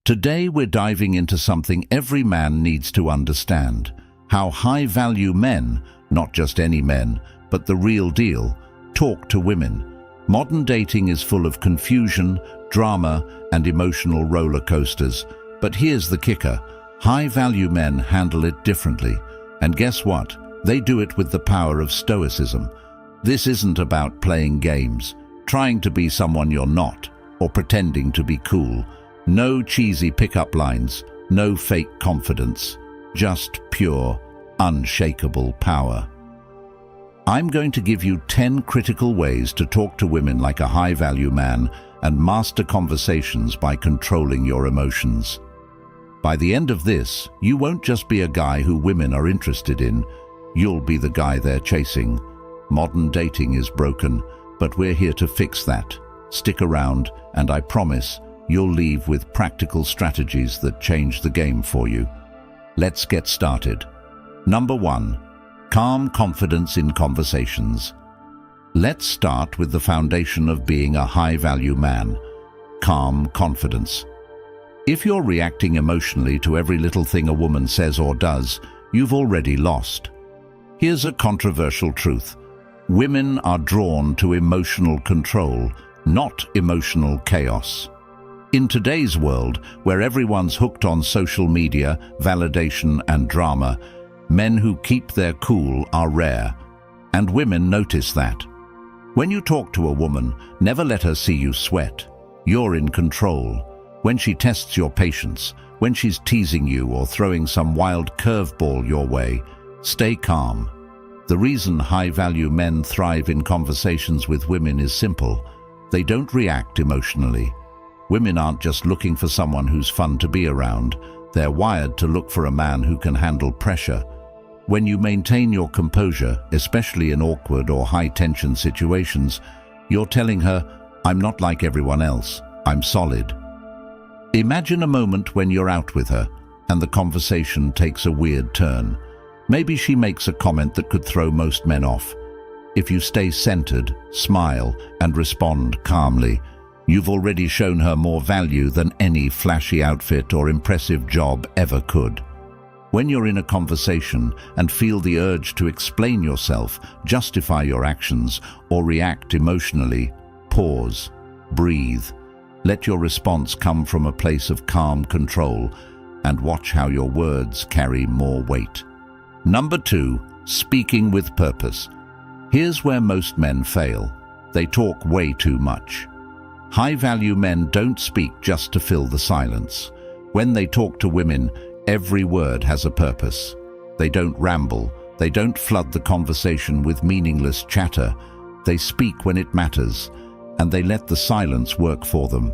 Today we're diving into something every man needs to understand: how high-value men, not just any men, but the real deal, talk to women. Modern dating is full of confusion, drama, and emotional roller coasters. But here's the kicker: high-value men handle it differently. And guess what? They do it with the power of Stoicism. This isn't about playing games, trying to be someone you're not, or pretending to be cool. No cheesy pickup lines, no fake confidence, just pure, unshakable power. I'm going to give you 10 critical ways to talk to women like a high-value man and master conversations by controlling your emotions. By the end of this, you won't just be a guy who women are interested in, you'll be the guy they're chasing. Modern dating is broken, but we're here to fix that. Stick around, and I promise you'll leave with practical strategies that change the game for you. Let's get started. Number 1. Calm confidence in conversations. Let's start with the foundation of being a high-value man: calm confidence. If you're reacting emotionally to every little thing a woman says or does, you've already lost. Here's a controversial truth: women are drawn to emotional control, not emotional chaos. In today's world, where everyone's hooked on social media, validation, and drama, men who keep their cool are rare, and women notice that. When you talk to a woman, never let her see you sweat. You're in control. When she tests your patience, when she's teasing you or throwing some wild curveball your way, stay calm. The reason high-value men thrive in conversations with women is simple: they don't react emotionally. Women aren't just looking for someone who's fun to be around. They're wired to look for a man who can handle pressure. When you maintain your composure, especially in awkward or high-tension situations, you're telling her, "I'm not like everyone else. I'm solid." Imagine a moment when you're out with her, and the conversation takes a weird turn. Maybe she makes a comment that could throw most men off. If you stay centered, smile, and respond calmly, you've already shown her more value than any flashy outfit or impressive job ever could. When you're in a conversation and feel the urge to explain yourself, justify your actions, or react emotionally, pause, breathe. Let your response come from a place of calm control, and watch how your words carry more weight. Number 2. Speaking with purpose. Here's where most men fail. They talk way too much. High-value men don't speak just to fill the silence. When they talk to women, every word has a purpose. They don't ramble. They don't flood the conversation with meaningless chatter. They speak when it matters, and they let the silence work for them.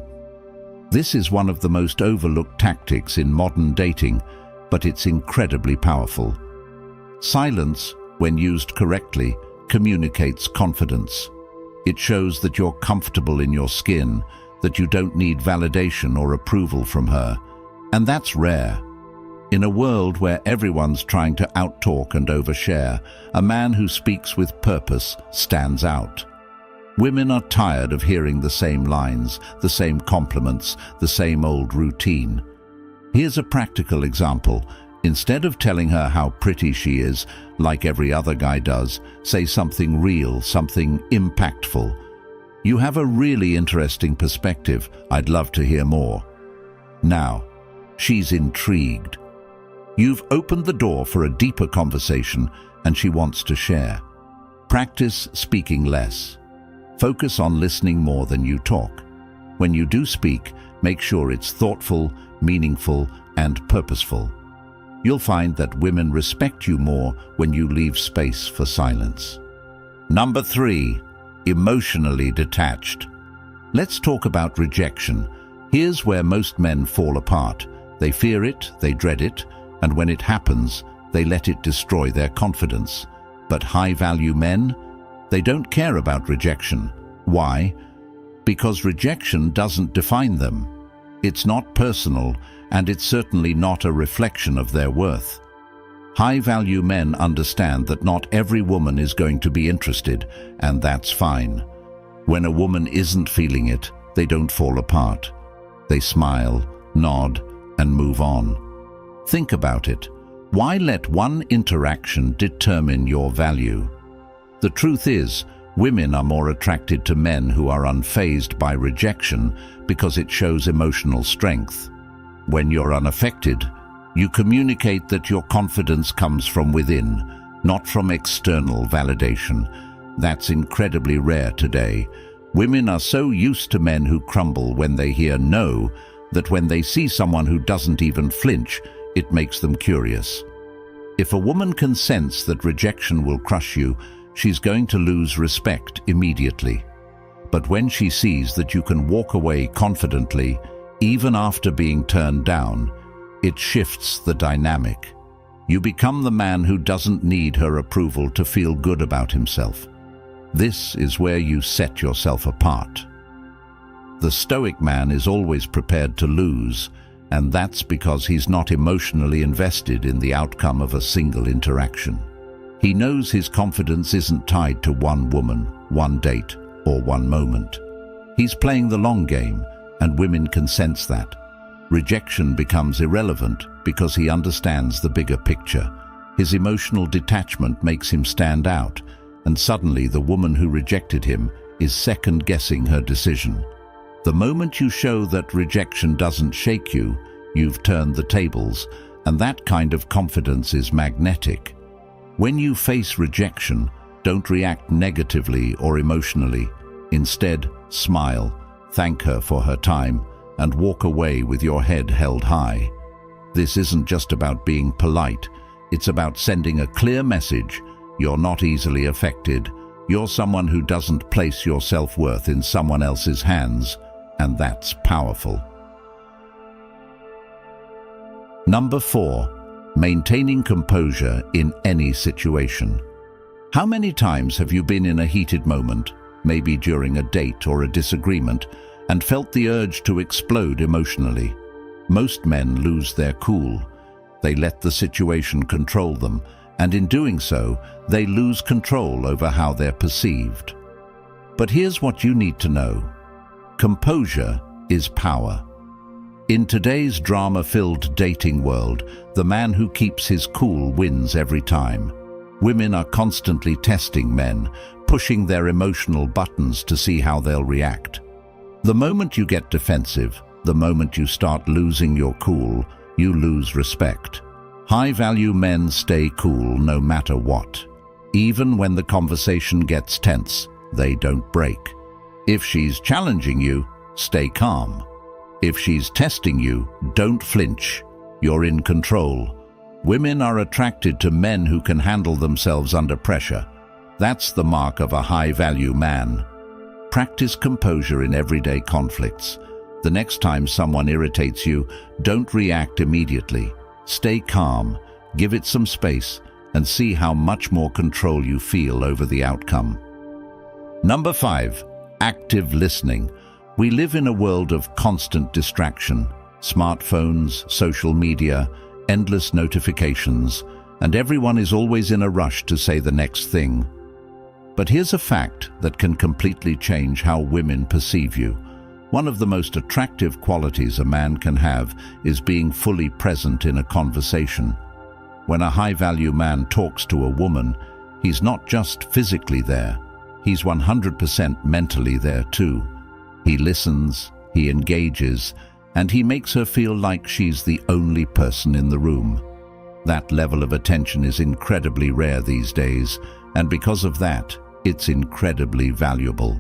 This is one of the most overlooked tactics in modern dating, but it's incredibly powerful. Silence, when used correctly, communicates confidence. It shows that you're comfortable in your skin, that you don't need validation or approval from her. And that's rare. In a world where everyone's trying to outtalk and overshare, a man who speaks with purpose stands out. Women are tired of hearing the same lines, the same compliments, the same old routine. Here's a practical example. Instead of telling her how pretty she is, like every other guy does, say something real, something impactful. "You have a really interesting perspective. I'd love to hear more." Now, she's intrigued. You've opened the door for a deeper conversation, and she wants to share. Practice speaking less. Focus on listening more than you talk. When you do speak, make sure it's thoughtful, meaningful, and purposeful. You'll find that women respect you more when you leave space for silence. Number 3. Emotionally detached. Let's talk about rejection. Here's where most men fall apart. They fear it, they dread it, and when it happens, they let it destroy their confidence. But high-value men, they don't care about rejection. Why? Because rejection doesn't define them. It's not personal, and it's certainly not a reflection of their worth. High-value men understand that not every woman is going to be interested, and that's fine. When a woman isn't feeling it, they don't fall apart. They smile, nod, and move on. Think about it. Why let one interaction determine your value? The truth is, women are more attracted to men who are unfazed by rejection because it shows emotional strength. When you're unaffected, you communicate that your confidence comes from within, not from external validation. That's incredibly rare today. Women are so used to men who crumble when they hear no, that when they see someone who doesn't even flinch, it makes them curious. If a woman can sense that rejection will crush you, she's going to lose respect immediately. But when she sees that you can walk away confidently, even after being turned down, it shifts the dynamic. You become the man who doesn't need her approval to feel good about himself. This is where you set yourself apart. The Stoic man is always prepared to lose, and that's because he's not emotionally invested in the outcome of a single interaction. He knows his confidence isn't tied to one woman, one date, or one moment. He's playing the long game, and women can sense that. Rejection becomes irrelevant because he understands the bigger picture. His emotional detachment makes him stand out, and suddenly the woman who rejected him is second-guessing her decision. The moment you show that rejection doesn't shake you, you've turned the tables, and that kind of confidence is magnetic. When you face rejection, don't react negatively or emotionally. Instead, smile, thank her for her time, and walk away with your head held high. This isn't just about being polite, it's about sending a clear message. You're not easily affected. You're someone who doesn't place your self-worth in someone else's hands, and that's powerful. Number 4, maintaining composure in any situation. How many times have you been in a heated moment, maybe during a date or a disagreement, and felt the urge to explode emotionally? Most men lose their cool. They let the situation control them, and in doing so, they lose control over how they're perceived. But here's what you need to know. Composure is power. In today's drama-filled dating world, the man who keeps his cool wins every time. Women are constantly testing men, pushing their emotional buttons to see how they'll react. The moment you get defensive, the moment you start losing your cool, you lose respect. High-value men stay cool no matter what. Even when the conversation gets tense, they don't break. If she's challenging you, stay calm. If she's testing you, don't flinch. You're in control. Women are attracted to men who can handle themselves under pressure. That's the mark of a high-value man. Practice composure in everyday conflicts. The next time someone irritates you, don't react immediately. Stay calm, give it some space, and see how much more control you feel over the outcome. Number 5, active listening. We live in a world of constant distraction. Smartphones, social media, endless notifications, and everyone is always in a rush to say the next thing. But here's a fact that can completely change how women perceive you. One of the most attractive qualities a man can have is being fully present in a conversation. When a high-value man talks to a woman, he's not just physically there, he's 100% mentally there too. He listens, he engages, and he makes her feel like she's the only person in the room. That level of attention is incredibly rare these days, and because of that, it's incredibly valuable.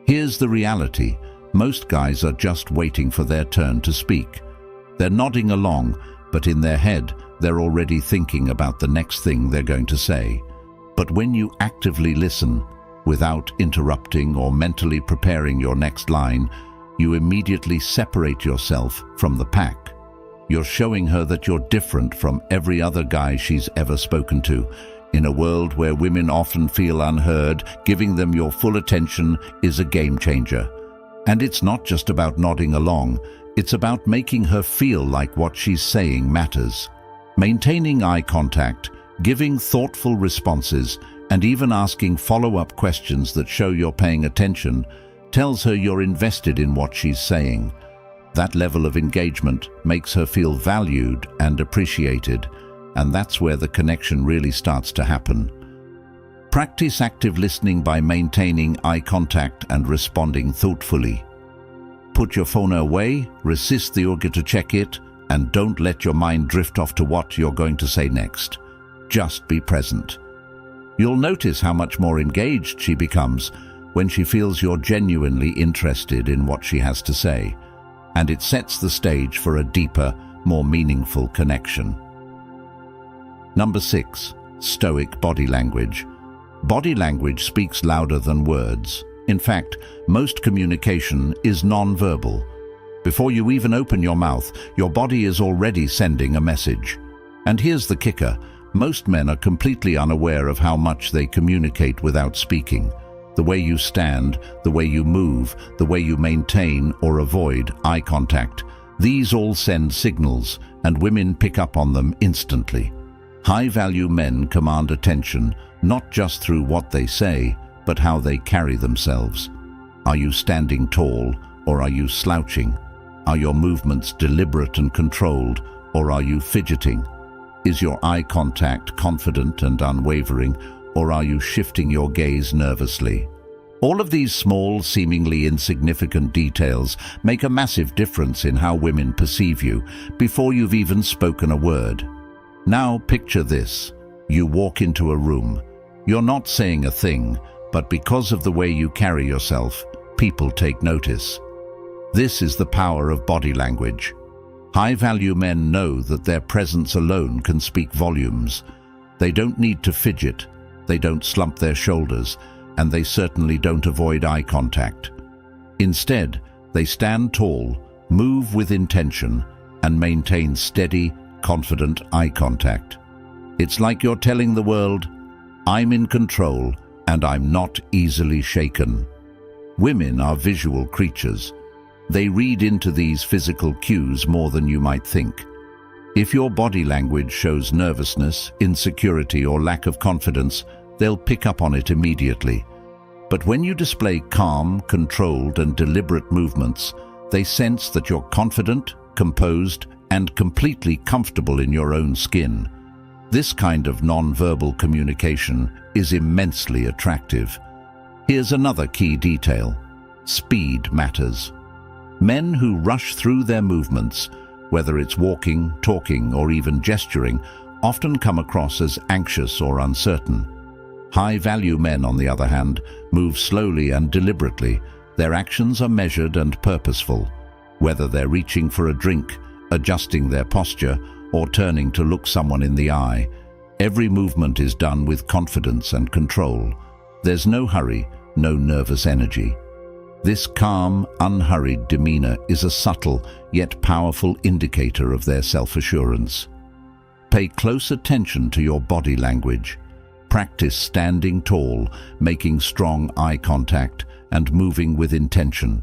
Here's the reality. Most guys are just waiting for their turn to speak. They're nodding along, but in their head, they're already thinking about the next thing they're going to say. But when you actively listen, without interrupting or mentally preparing your next line, you immediately separate yourself from the pack. You're showing her that you're different from every other guy she's ever spoken to. In a world where women often feel unheard, giving them your full attention is a game changer. And it's not just about nodding along, it's about making her feel like what she's saying matters. Maintaining eye contact, giving thoughtful responses, and even asking follow-up questions that show you're paying attention tells her you're invested in what she's saying. That level of engagement makes her feel valued and appreciated, and that's where the connection really starts to happen. Practice active listening by maintaining eye contact and responding thoughtfully. Put your phone away, resist the urge to check it, and don't let your mind drift off to what you're going to say next. Just be present. You'll notice how much more engaged she becomes when she feels you're genuinely interested in what she has to say, and it sets the stage for a deeper, more meaningful connection. Number 6. Stoic body language. Body language speaks louder than words. In fact, most communication is non-verbal. Before you even open your mouth, your body is already sending a message. And here's the kicker: most men are completely unaware of how much they communicate without speaking. The way you stand, the way you move, the way you maintain or avoid eye contact, these all send signals, and women pick up on them instantly. High-value men command attention not just through what they say, but how they carry themselves. Are you standing tall, or are you slouching? Are your movements deliberate and controlled, or are you fidgeting? Is your eye contact confident and unwavering, or are you shifting your gaze nervously? All of these small, seemingly insignificant details make a massive difference in how women perceive you before you've even spoken a word. Now picture this. You walk into a room. You're not saying a thing, but because of the way you carry yourself, people take notice. This is the power of body language. High-value men know that their presence alone can speak volumes. They don't need to fidget, they don't slump their shoulders, and they certainly don't avoid eye contact. Instead, they stand tall, move with intention, and maintain steady, confident eye contact. It's like you're telling the world, "I'm in control, and I'm not easily shaken." Women are visual creatures. They read into these physical cues more than you might think. If your body language shows nervousness, insecurity, or lack of confidence, they'll pick up on it immediately. But when you display calm, controlled, and deliberate movements, they sense that you're confident, composed, and completely comfortable in your own skin. This kind of non-verbal communication is immensely attractive. Here's another key detail. Speed matters. Men who rush through their movements, whether it's walking, talking, or even gesturing, often come across as anxious or uncertain. High-value men, on the other hand, move slowly and deliberately. Their actions are measured and purposeful. Whether they're reaching for a drink, adjusting their posture, or turning to look someone in the eye, every movement is done with confidence and control. There's no hurry, no nervous energy. This calm, unhurried demeanor is a subtle yet powerful indicator of their self-assurance. Pay close attention to your body language. Practice standing tall, making strong eye contact, and moving with intention.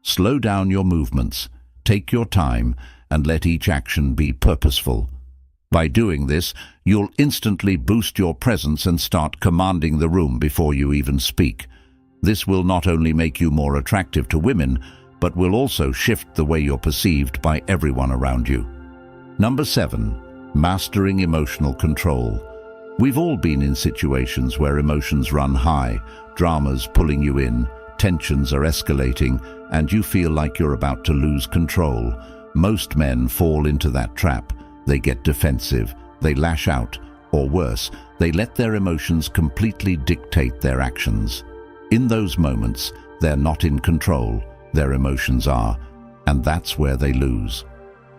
Slow down your movements, take your time, and let each action be purposeful. By doing this, you'll instantly boost your presence and start commanding the room before you even speak. This will not only make you more attractive to women, but will also shift the way you're perceived by everyone around you. Number 7. Mastering emotional control. We've all been in situations where emotions run high, dramas pulling you in, tensions are escalating, and you feel like you're about to lose control. Most men fall into that trap. They get defensive, they lash out, or worse, they let their emotions completely dictate their actions. In those moments, they're not in control, their emotions are, and that's where they lose.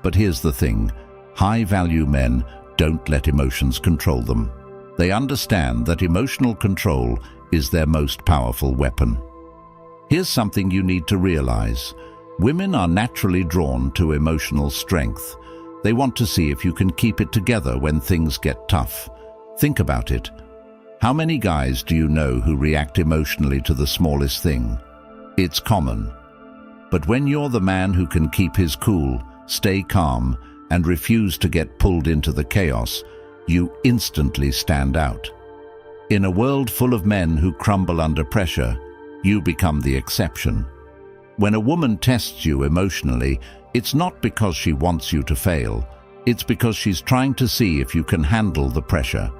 But here's the thing, high-value men don't let emotions control them. They understand that emotional control is their most powerful weapon. Here's something you need to realize. Women are naturally drawn to emotional strength. They want to see if you can keep it together when things get tough. Think about it. How many guys do you know who react emotionally to the smallest thing? It's common. But when you're the man who can keep his cool, stay calm, and refuse to get pulled into the chaos, you instantly stand out. In a world full of men who crumble under pressure, you become the exception. When a woman tests you emotionally, it's not because she wants you to fail. It's because she's trying to see if you can handle the pressure.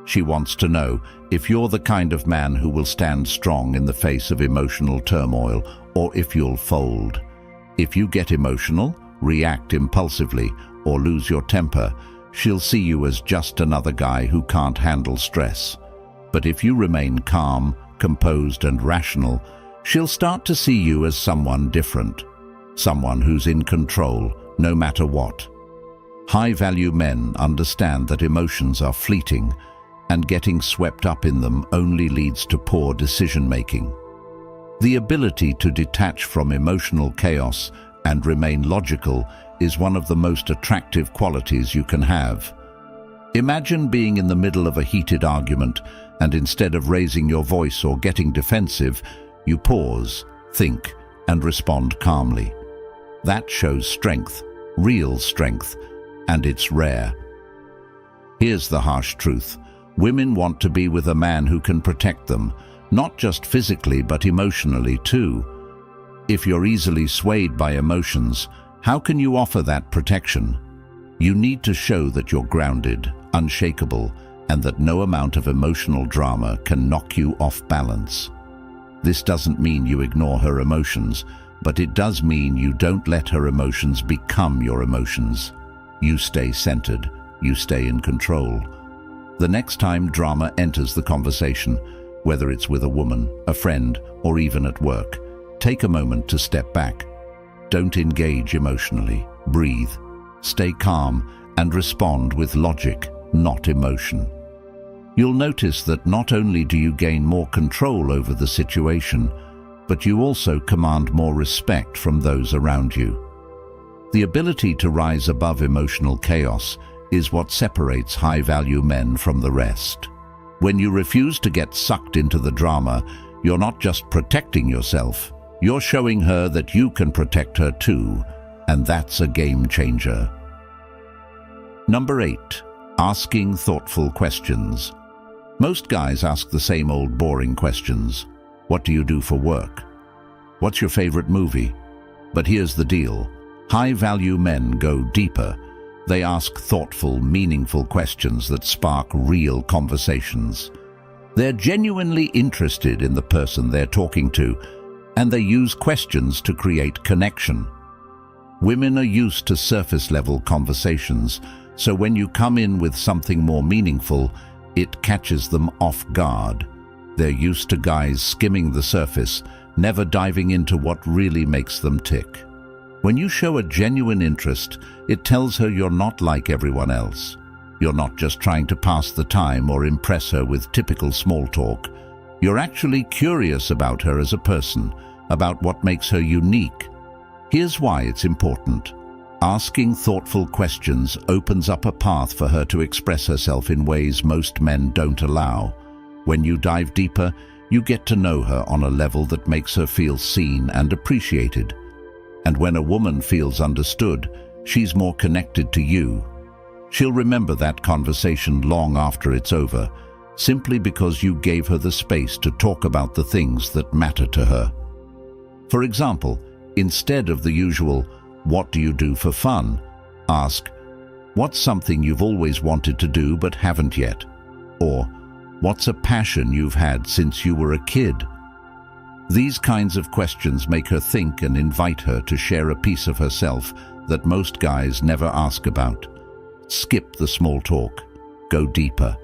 She wants to know if you're the kind of man who will stand strong in the face of emotional turmoil, or if you'll fold. If you get emotional, react impulsively, or lose your temper, she'll see you as just another guy who can't handle stress. But if you remain calm, composed, and rational, she'll start to see you as someone different, someone who's in control, no matter what. High-value men understand that emotions are fleeting, and getting swept up in them only leads to poor decision-making. The ability to detach from emotional chaos and remain logical is one of the most attractive qualities you can have. Imagine being in the middle of a heated argument, and instead of raising your voice or getting defensive, you pause, think, and respond calmly. That shows strength, real strength, and it's rare. Here's the harsh truth. Women want to be with a man who can protect them, not just physically but emotionally too. If you're easily swayed by emotions, how can you offer that protection? You need to show that you're grounded, unshakable, and that no amount of emotional drama can knock you off balance. This doesn't mean you ignore her emotions, but it does mean you don't let her emotions become your emotions. You stay centered, you stay in control. The next time drama enters the conversation, whether it's with a woman, a friend, or even at work, take a moment to step back. Don't engage emotionally. Breathe, stay calm, and respond with logic, not emotion. You'll notice that not only do you gain more control over the situation, but you also command more respect from those around you. The ability to rise above emotional chaos is what separates high-value men from the rest. When you refuse to get sucked into the drama, you're not just protecting yourself, you're showing her that you can protect her too, and that's a game changer. Number 8. Asking thoughtful questions. Most guys ask the same old boring questions. What do you do for work? What's your favorite movie? But here's the deal. High-value men go deeper. They ask thoughtful, meaningful questions that spark real conversations. They're genuinely interested in the person they're talking to, and they use questions to create connection. Women are used to surface-level conversations, so when you come in with something more meaningful, it catches them off guard. They're used to guys skimming the surface, never diving into what really makes them tick. When you show a genuine interest, it tells her you're not like everyone else. You're not just trying to pass the time or impress her with typical small talk. You're actually curious about her as a person, about what makes her unique. Here's why it's important. Asking thoughtful questions opens up a path for her to express herself in ways most men don't allow. When you dive deeper, you get to know her on a level that makes her feel seen and appreciated. And when a woman feels understood, she's more connected to you. She'll remember that conversation long after it's over, simply because you gave her the space to talk about the things that matter to her. For example, instead of the usual, "What do you do for fun?" ask, "What's something you've always wanted to do but haven't yet?" Or, "What's a passion you've had since you were a kid?" These kinds of questions make her think and invite her to share a piece of herself that most guys never ask about. Skip the small talk. Go deeper.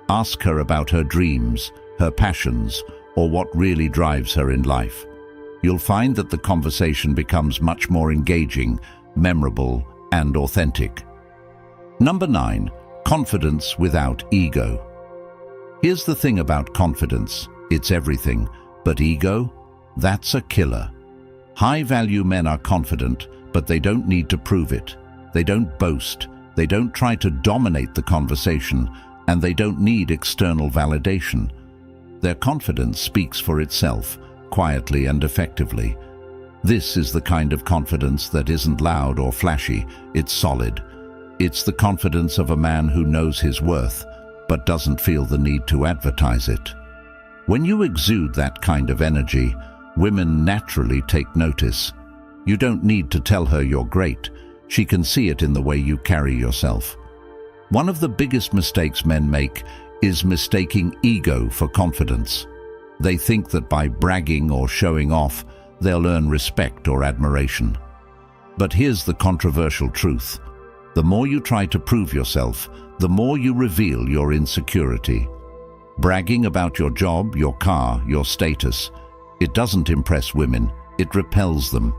Ask her about her dreams, her passions, or what really drives her in life. You'll find that the conversation becomes much more engaging, memorable, and authentic. Number 9. Confidence without ego. Here's the thing about confidence. It's everything. But ego? That's a killer. High-value men are confident, but they don't need to prove it. They don't boast. They don't try to dominate the conversation, and they don't need external validation. Their confidence speaks for itself, quietly and effectively. This is the kind of confidence that isn't loud or flashy. It's solid. It's the confidence of a man who knows his worth, but doesn't feel the need to advertise it. When you exude that kind of energy, Women naturally take notice. You don't need to tell her you're great. She can see it in the way you carry yourself. One of the biggest mistakes men make is mistaking ego for confidence. They think that by bragging or showing off, they'll earn respect or admiration. But here's the controversial truth. The more you try to prove yourself, the more you reveal your insecurity. Bragging about your job, your car, your status, it doesn't impress women, it repels them.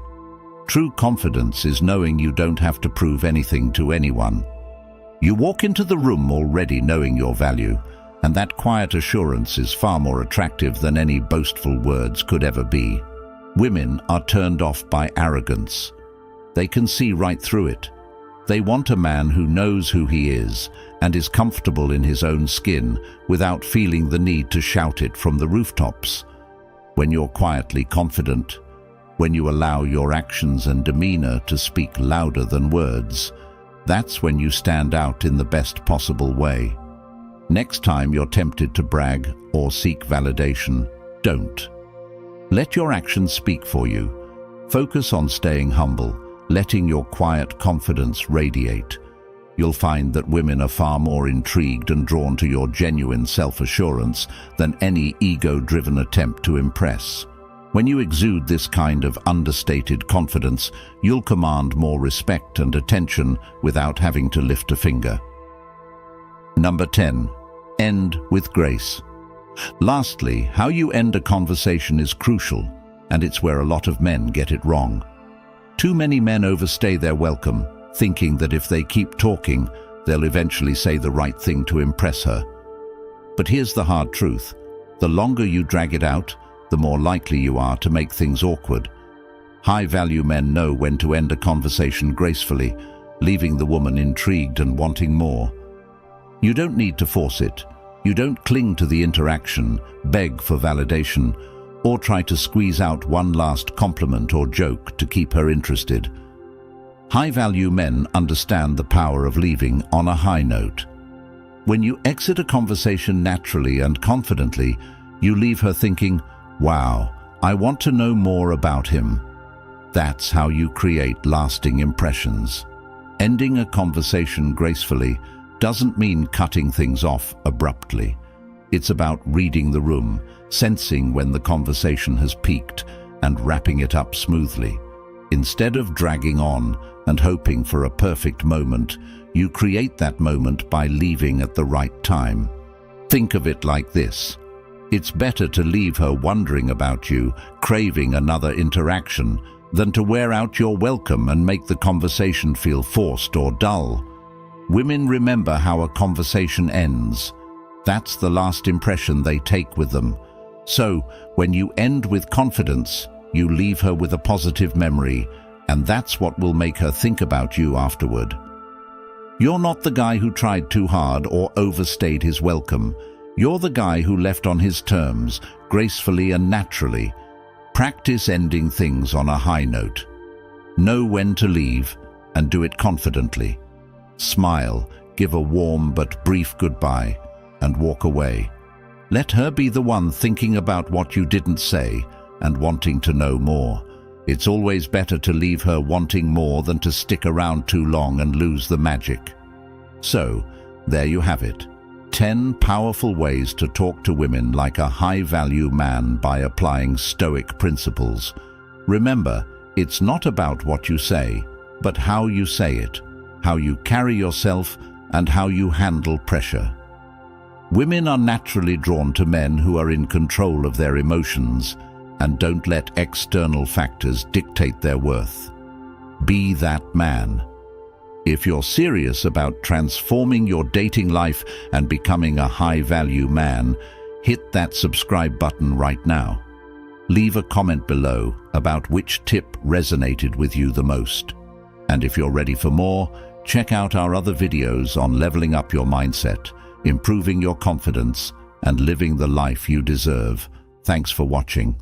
True confidence is knowing you don't have to prove anything to anyone. You walk into the room already knowing your value, and that quiet assurance is far more attractive than any boastful words could ever be. Women are turned off by arrogance. They can see right through it. They want a man who knows who he is and is comfortable in his own skin without feeling the need to shout it from the rooftops. When you're quietly confident, when you allow your actions and demeanor to speak louder than words, that's when you stand out in the best possible way. Next time you're tempted to brag or seek validation, don't. Let your actions speak for you. Focus on staying humble, letting your quiet confidence radiate. You'll find that women are far more intrigued and drawn to your genuine self-assurance than any ego-driven attempt to impress. When you exude this kind of understated confidence, you'll command more respect and attention without having to lift a finger. Number 10. End with grace. Lastly, how you end a conversation is crucial, and it's where a lot of men get it wrong. Too many men overstay their welcome, thinking that if they keep talking, they'll eventually say the right thing to impress her. But here's the hard truth. The longer you drag it out, the more likely you are to make things awkward. High-value men know when to end a conversation gracefully, leaving the woman intrigued and wanting more. You don't need to force it. You don't cling to the interaction, beg for validation, or try to squeeze out one last compliment or joke to keep her interested. High-value men understand the power of leaving on a high note. When you exit a conversation naturally and confidently, you leave her thinking, "Wow, I want to know more about him." That's how you create lasting impressions. Ending a conversation gracefully doesn't mean cutting things off abruptly. It's about reading the room, sensing when the conversation has peaked, and wrapping it up smoothly. Instead of dragging on and hoping for a perfect moment, you create that moment by leaving at the right time. Think of it like this. It's better to leave her wondering about you, craving another interaction, than to wear out your welcome and make the conversation feel forced or dull. Women remember how a conversation ends. That's the last impression they take with them. So, when you end with confidence, you leave her with a positive memory, and that's what will make her think about you afterward. You're not the guy who tried too hard or overstayed his welcome. You're the guy who left on his terms, gracefully and naturally. Practice ending things on a high note. Know when to leave, and do it confidently. Smile, give a warm but brief goodbye, and walk away. Let her be the one thinking about what you didn't say and wanting to know more. It's always better to leave her wanting more than to stick around too long and lose the magic. So, there you have it. 10 powerful ways to talk to women like a high-value man by applying Stoic principles. Remember, it's not about what you say, but how you say it, how you carry yourself, and how you handle pressure. Women are naturally drawn to men who are in control of their emotions and don't let external factors dictate their worth. Be that man. If you're serious about transforming your dating life and becoming a high-value man, hit that subscribe button right now. Leave a comment below about which tip resonated with you the most. And if you're ready for more, check out our other videos on leveling up your mindset, improving your confidence, and living the life you deserve. Thanks for watching.